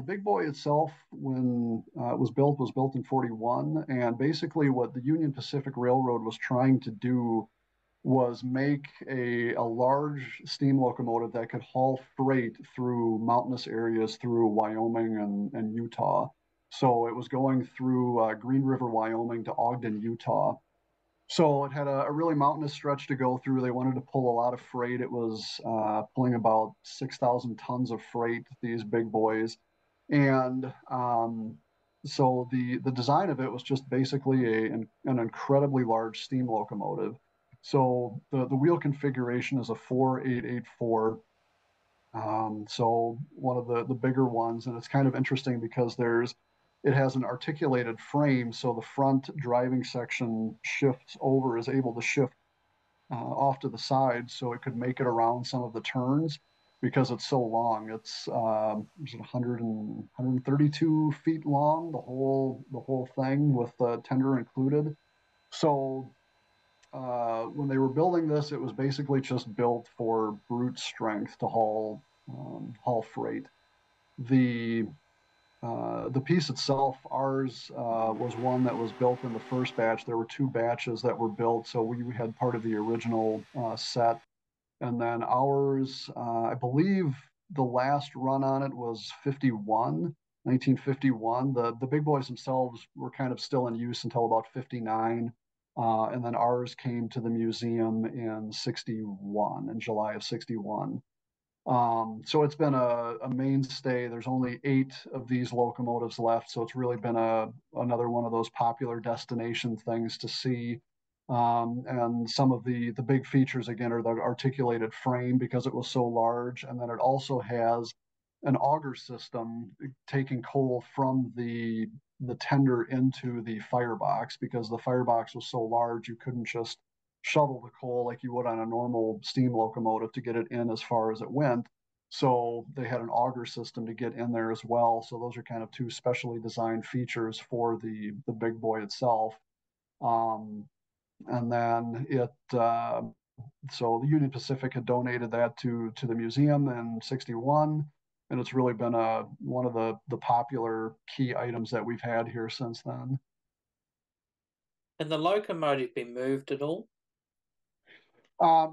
the big boy itself, when it was built in 41. And basically, what the Union Pacific Railroad was trying to do was make a large steam locomotive that could haul freight through mountainous areas through Wyoming and Utah. So it was going through Green River, Wyoming to Ogden, Utah. So it had a really mountainous stretch to go through. They wanted to pull a lot of freight. It was pulling about 6,000 tons of freight, these big boys. And so the design of it was just basically an incredibly large steam locomotive. So the wheel configuration is a 4884. So one of the bigger ones, and it's kind of interesting because it has an articulated frame, so the front driving section shifts over, is able to shift off to the side, so it could make it around some of the turns because it's so long. It's 100 132 feet long, the whole thing with the tender included. So when they were building this, it was basically just built for brute strength to haul freight. The the piece itself, ours was one that was built in the first batch. There were two batches that were built, so we had part of the original set. And then ours, I believe the last run on it was 1951. The big boys themselves were kind of still in use until about 59. And then ours came to the museum in 61, in July of 61. So it's been a mainstay. There's only 8 of these locomotives left, so it's really been another one of those popular destination things to see. And some of the big features again are the articulated frame because it was so large, and then it also has an auger system taking coal from the tender into the firebox because the firebox was so large you couldn't just shovel the coal like you would on a normal steam locomotive to get it in as far as it went. So they had an auger system to get in there as well. So those are kind of two specially designed features for the big boy itself. Um, and then so the Union Pacific had donated that to the museum in 61. And it's really been one of the popular key items that we've had here since then. And the locomotive been moved at all?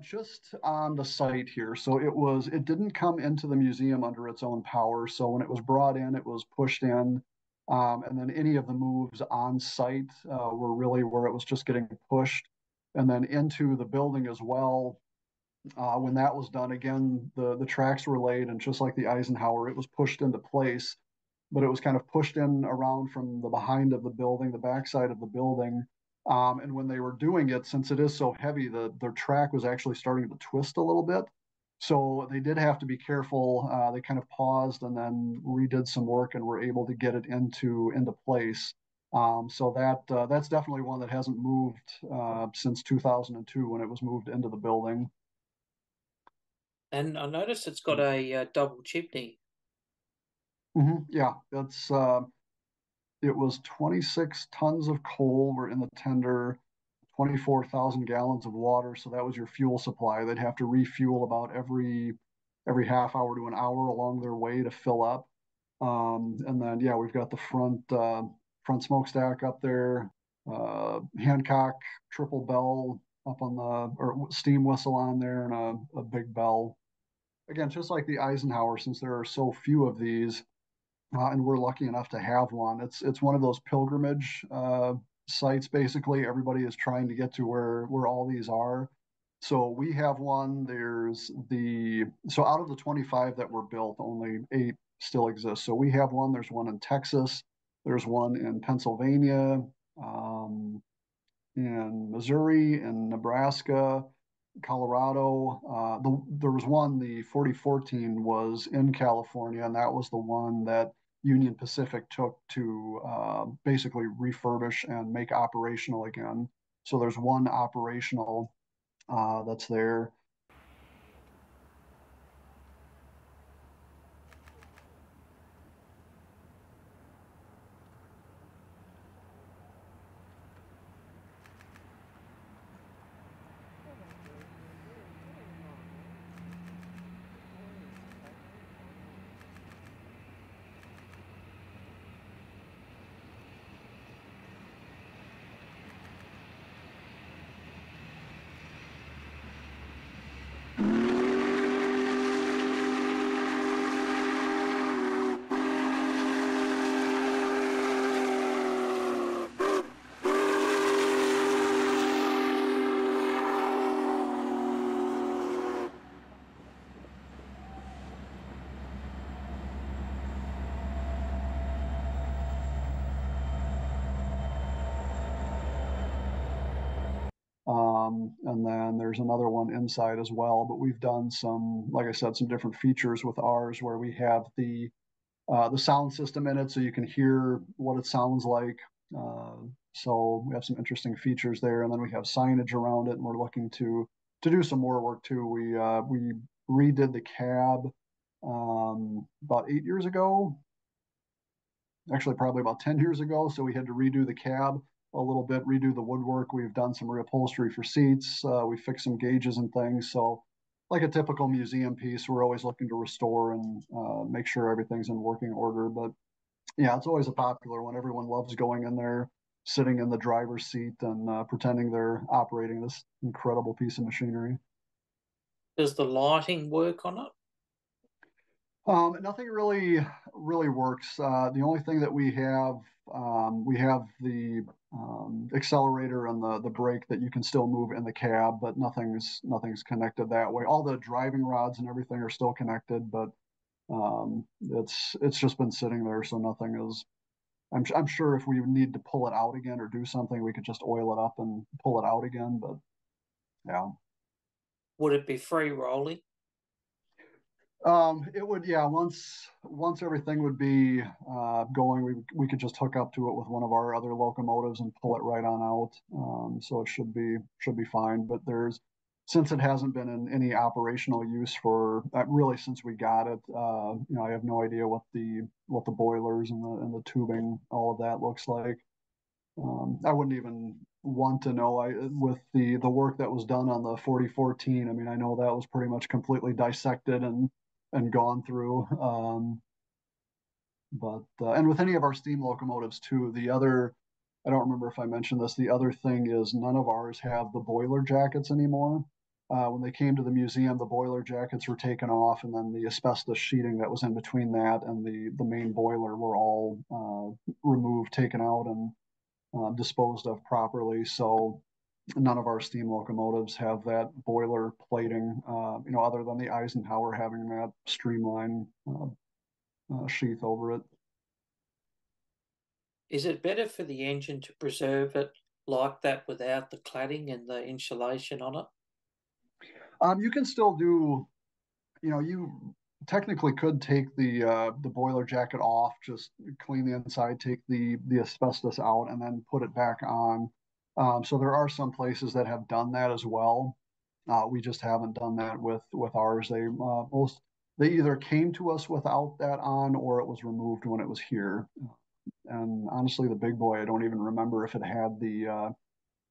Just on the site here. So it didn't come into the museum under its own power. So when it was brought in, it was pushed in. And then any of the moves on site were really where it was just getting pushed. And then into the building as well. When that was done, again, the tracks were laid, and just like the Eisenhower, it was pushed into place, but it was kind of pushed in around from the behind of the building, the backside of the building. And when they were doing it, since it is so heavy, their track was actually starting to twist a little bit. So they did have to be careful. They kind of paused and then redid some work and were able to get it into place. So that's definitely one that hasn't moved since 2002 when it was moved into the building. And I noticed it's got a double chimney. Yeah, it was 26 tons of coal were in the tender, 24,000 gallons of water. So that was your fuel supply. They'd have to refuel about every half hour to an hour along their way to fill up. And then yeah, we've got the front smokestack up there, Hancock triple bell up on the or steam whistle on there, and a big bell. Again, just like the Eisenhower, since there are so few of these, and we're lucky enough to have one. It's one of those pilgrimage sites. Basically, everybody is trying to get to where all these are. So we have one. So out of the 25 that were built, only 8 still exist. So we have one. There's one in Texas. There's one in Pennsylvania, um, in Missouri, in Nebraska, Colorado. There was one, the 4014 was in California, and that was the one that Union Pacific took to basically refurbish and make operational again. So there's one operational that's there. And then there's another one inside as well. But we've done some, like I said, some different features with ours where we have the sound system in it, so you can hear what it sounds like. So we have some interesting features there, and then we have signage around it, and we're looking to do some more work too. We redid the cab about 8 years ago, actually probably about 10 years ago. So we had to redo the cab a little bit, redo the woodwork. We've done some reupholstery for seats. We fixed some gauges and things. So like a typical museum piece, we're always looking to restore and make sure everything's in working order. But yeah, it's always a popular one. Everyone loves going in there, sitting in the driver's seat and pretending they're operating this incredible piece of machinery. Does the lighting work on it? Nothing really works. The only thing that we have the accelerator and the brake that you can still move in the cab, but nothing's connected that way. All the driving rods and everything are still connected, but it's just been sitting there, so nothing is. I'm sure if we need to pull it out again or do something, we could just oil it up and pull it out again. But yeah. Would it be free rolling? It would, yeah. Once everything would be going, we could just hook up to it with one of our other locomotives and pull it right on out. So it should be fine. But since it hasn't been in any operational use for really since we got it, I have no idea what the boilers and the tubing, all of that looks like. I wouldn't even want to know. With the work that was done on the 4014. I mean, I know that was pretty much completely dissected and gone through. But and with any of our steam locomotives too, I don't remember if I mentioned this. The other thing is none of ours have the boiler jackets anymore. When they came to the museum, the boiler jackets were taken off, and then the asbestos sheeting that was in between that and the main boiler were all removed, taken out, and disposed of properly. So none of our steam locomotives have that boiler plating, other than the Eisenhower having that streamline sheath over it. Is it better for the engine to preserve it like that without the cladding and the insulation on it? You can still do, you technically could take the boiler jacket off, just clean the inside, take the asbestos out, and then put it back on. So there are some places that have done that as well. We just haven't done that with ours. They either came to us without that on, or it was removed when it was here. And honestly, the big boy, I don't even remember if it had the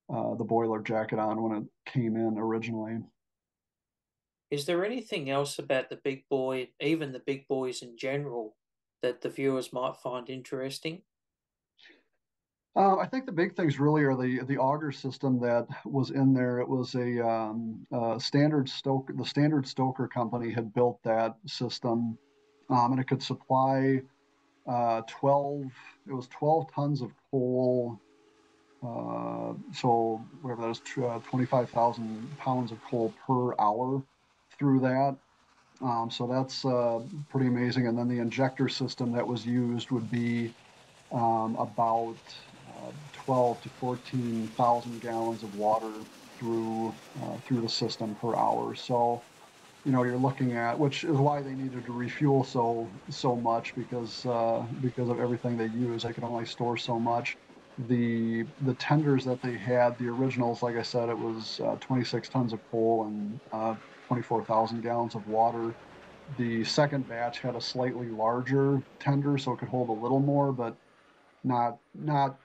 boiler jacket on when it came in originally. Is there anything else about the big boy, even the big boys in general, that the viewers might find interesting? I think the big things really are the auger system that was in there. It was standard Stoker. The Standard Stoker company had built that system, and it could supply 12. It was 12 tons of coal. So whatever that is, 25,000 pounds of coal per hour through that. So that's pretty amazing. And then the injector system that was used would be about 12 to 14,000 gallons of water through the system per hour. So you're looking at, which is why they needed to refuel so much, because of everything they use. They could only store so much. The tenders that they had, the originals, like I said, it was 26 tons of coal and 24,000 gallons of water. The second batch had a slightly larger tender, so it could hold a little more, but not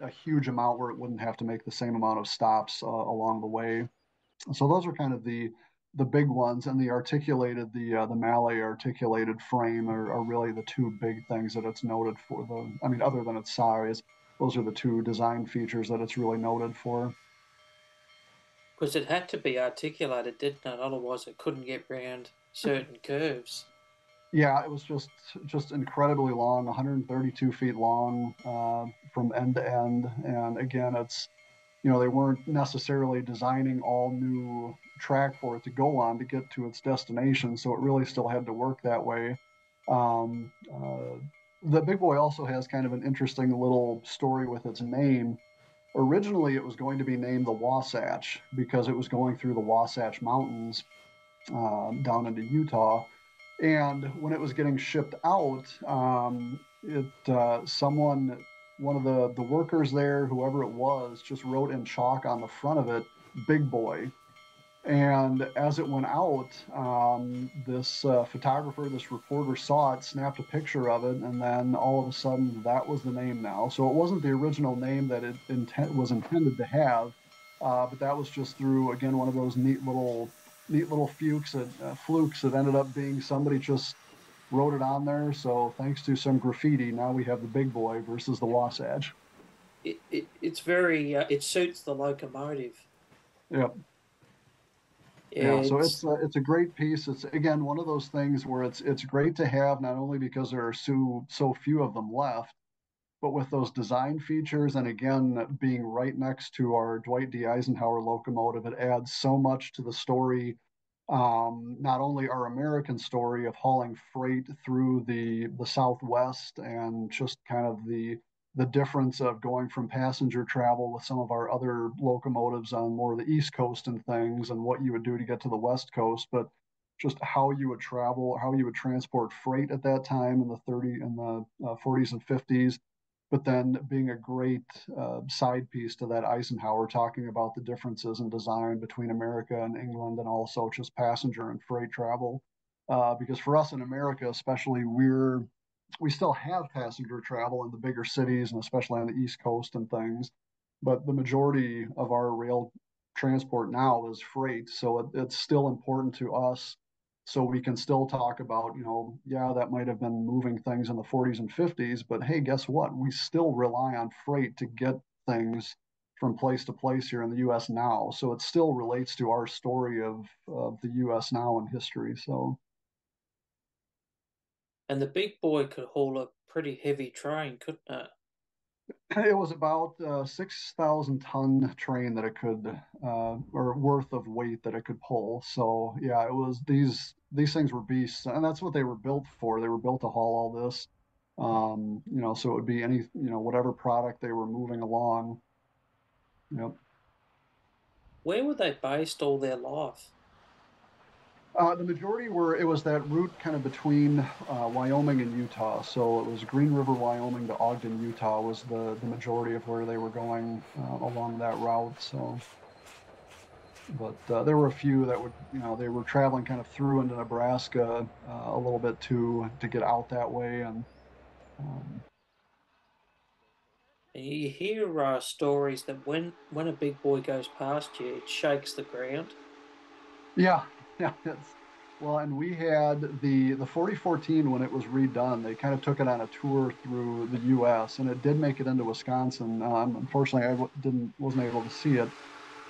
a huge amount where it wouldn't have to make the same amount of stops along the way. So those are kind of the big ones, and the Mallet articulated frame are really the two big things that it's noted for. I mean, other than its size, those are the two design features that it's really noted for. Because it had to be articulated, didn't it? Otherwise, it couldn't get round certain curves. Yeah, it was just incredibly long, 132 feet long from end to end. And again, they weren't necessarily designing all new track for it to go on to get to its destination, so it really still had to work that way. Um, uh, the Big Boy also has kind of an interesting little story with its name. Originally, it was going to be named the Wasatch because it was going through the Wasatch Mountains down into Utah. And when it was getting shipped out, someone, one of the workers there, whoever it was, just wrote in chalk on the front of it, "Big Boy." And as it went out, this photographer, this reporter saw it, snapped a picture of it, and then all of a sudden that was the name now. So it wasn't the original name that it was intended to have, but that was just through, again, one of those neat little flukes that ended up being somebody just wrote it on there. So thanks to some graffiti, now we have the Big Boy versus the Wasatch. It's very it suits the locomotive. Yep. Yeah, so It's it's a great piece. It's again one of those things where it's great to have not only because there are so few of them left, but with those design features and again being right next to our Dwight D. Eisenhower locomotive, it adds so much to the story. Not only our American story of hauling freight through the Southwest and just kind of the difference of going from passenger travel with some of our other locomotives on more of the East Coast and things, and what you would do to get to the West Coast, but just how you would travel, how you would transport freight at that time in the 40s and 50s, but then being a great side piece to that Eisenhower, talking about the differences in design between America and England, and also just passenger and freight travel. Because for us in America, especially, we still have passenger travel in the bigger cities and especially on the East Coast and things, but the majority of our rail transport now is freight. So it's still important to us, so we can still talk about, yeah, that might have been moving things in the 40s and 50s, but hey, guess what? We still rely on freight to get things from place to place here in the US now. So it still relates to our story of the US now in history. So and the big boy could haul a pretty heavy train, couldn't it? it was about 6,000 ton train that it could, or worth of weight that it could pull. So yeah, it was these things were beasts, and that's what they were built for. They were built to haul all this. So it would be any, whatever product they were moving along. Yep. Where were they based all their life? The majority were, it was that route kind of between Wyoming and Utah. So it was Green River, Wyoming to Ogden, Utah was the majority of where they were going along that route. So, but there were a few that would, they were traveling kind of through into Nebraska a little bit too to get out that way. And um, And you hear stories that when a big boy goes past you, it shakes the ground. yeah, yeah, well, and we had the 4014 when it was redone. They kind of took it on a tour through the U.S. and it did make it into Wisconsin. Unfortunately, didn't wasn't able to see it.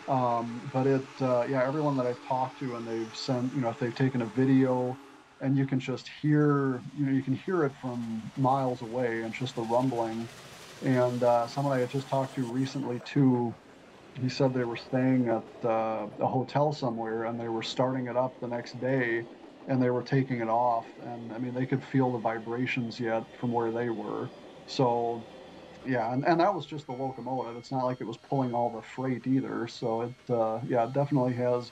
But yeah, everyone that I've talked to and they've sent, if they've taken a video, and you can just hear, you can hear it from miles away and just the rumbling. And someone I had just talked to recently too, he said they were staying at a hotel somewhere and they were starting it up the next day and they were taking it off. And I mean, they could feel the vibrations yet from where they were. So, yeah, and that was just the locomotive. It's not like it was pulling all the freight either. So yeah, it definitely has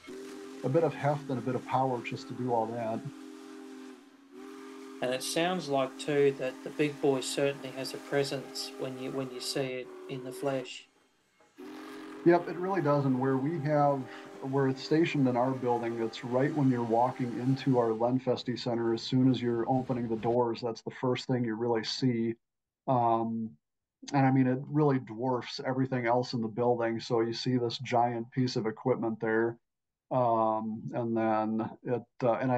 a bit of heft and a bit of power just to do all that. And it sounds like too that the big boy certainly has a presence when you see it in the flesh. Yep, it really does. And where it's stationed in our building, it's right when you're walking into our Lenfesty Center. As soon as you're opening the doors, that's the first thing you really see. Um, and I mean, it really dwarfs everything else in the building. So you see this giant piece of equipment there. And then and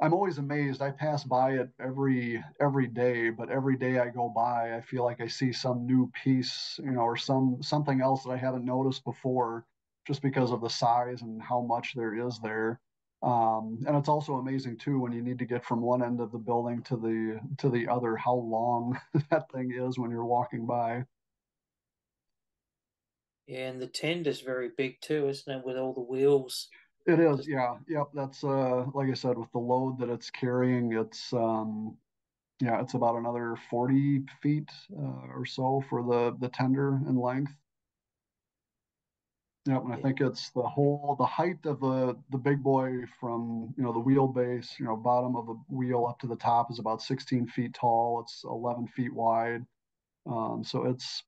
I'm always amazed. I pass by it every day, but every day I go by, I feel like I see some new piece, or something else that I haven't noticed before, just because of the size and how much there is there. And it's also amazing too when you need to get from one end of the building to the other, how long that thing is when you're walking by. Yeah, and the tender's very big too, isn't it? With all the wheels. It is, Just yeah, yep. That's like I said, with the load that it's carrying, it's Yeah, it's about another 40 feet or so for the tender in length. Yep, and I Yeah. think it's the height of the big boy from, the wheelbase, bottom of the wheel up to the top is about 16 feet tall. It's 11 feet wide. So it's,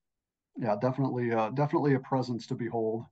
yeah, definitely a presence to behold.